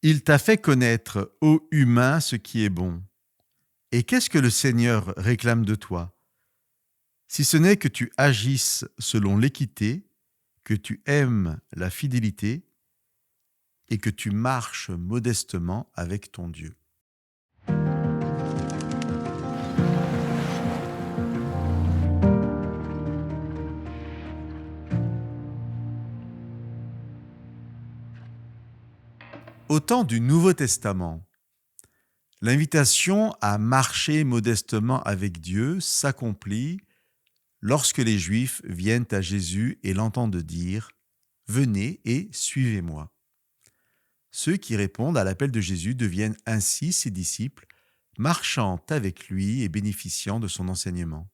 Il t'a fait connaître, ô humain, ce qui est bon. Et qu'est-ce que le Seigneur réclame de toi? Si ce n'est que tu agisses selon l'équité, que tu aimes la fidélité et que tu marches modestement avec ton Dieu. Au temps du Nouveau Testament, l'invitation à marcher modestement avec Dieu s'accomplit lorsque les Juifs viennent à Jésus et l'entendent dire « Venez et suivez-moi ». Ceux qui répondent à l'appel de Jésus deviennent ainsi ses disciples, marchant avec lui et bénéficiant de son enseignement.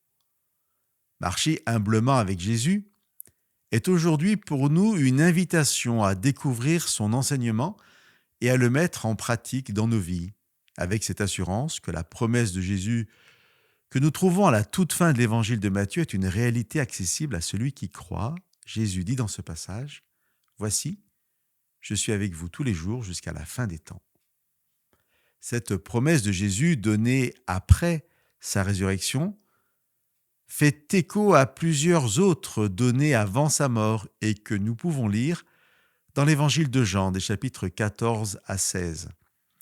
Marcher humblement avec Jésus est aujourd'hui pour nous une invitation à découvrir son enseignement et à le mettre en pratique dans nos vies, avec cette assurance que la promesse de Jésus que nous trouvons à la toute fin de l'évangile de Matthieu est une réalité accessible à celui qui croit. Jésus dit dans ce passage, « Voici, je suis avec vous tous les jours jusqu'à la fin des temps. » Cette promesse de Jésus donnée après sa résurrection fait écho à plusieurs autres données avant sa mort et que nous pouvons lire dans l'évangile de Jean, des chapitres 14 à 16.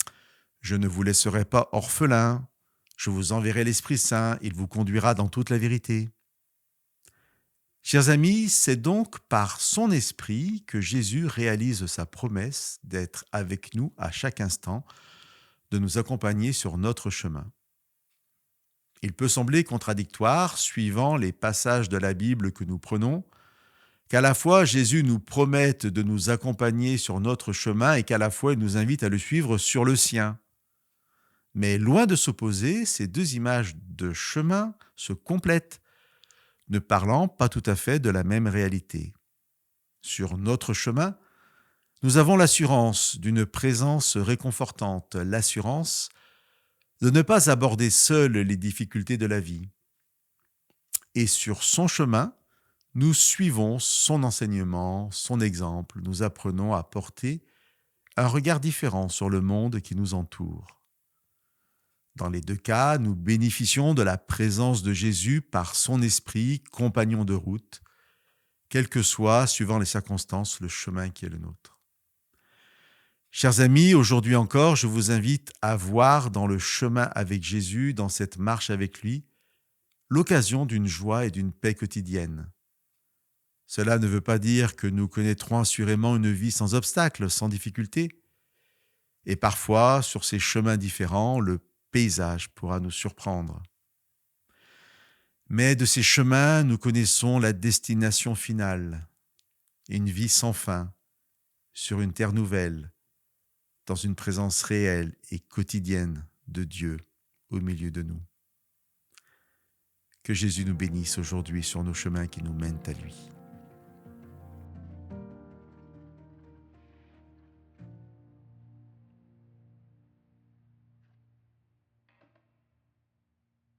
« Je ne vous laisserai pas orphelins, je vous enverrai l'Esprit Saint, il vous conduira dans toute la vérité. » Chers amis, c'est donc par son Esprit que Jésus réalise sa promesse d'être avec nous à chaque instant, de nous accompagner sur notre chemin. Il peut sembler contradictoire, suivant les passages de la Bible que nous prenons, qu'à la fois Jésus nous promette de nous accompagner sur notre chemin et qu'à la fois il nous invite à le suivre sur le sien. Mais loin de s'opposer, ces deux images de chemin se complètent, ne parlant pas tout à fait de la même réalité. Sur notre chemin, nous avons l'assurance d'une présence réconfortante, l'assurance de ne pas aborder seul les difficultés de la vie. Et sur son chemin, nous suivons son enseignement, son exemple, nous apprenons à porter un regard différent sur le monde qui nous entoure. Dans les deux cas, nous bénéficions de la présence de Jésus par son esprit, compagnon de route, quel que soit, suivant les circonstances, le chemin qui est le nôtre. Chers amis, aujourd'hui encore, je vous invite à voir dans le chemin avec Jésus, dans cette marche avec lui, l'occasion d'une joie et d'une paix quotidienne. Cela ne veut pas dire que nous connaîtrons assurément une vie sans obstacles, sans difficultés. Et parfois, sur ces chemins différents, le paysage pourra nous surprendre. Mais de ces chemins, nous connaissons la destination finale, une vie sans fin, sur une terre nouvelle, dans une présence réelle et quotidienne de Dieu au milieu de nous. Que Jésus nous bénisse aujourd'hui sur nos chemins qui nous mènent à lui.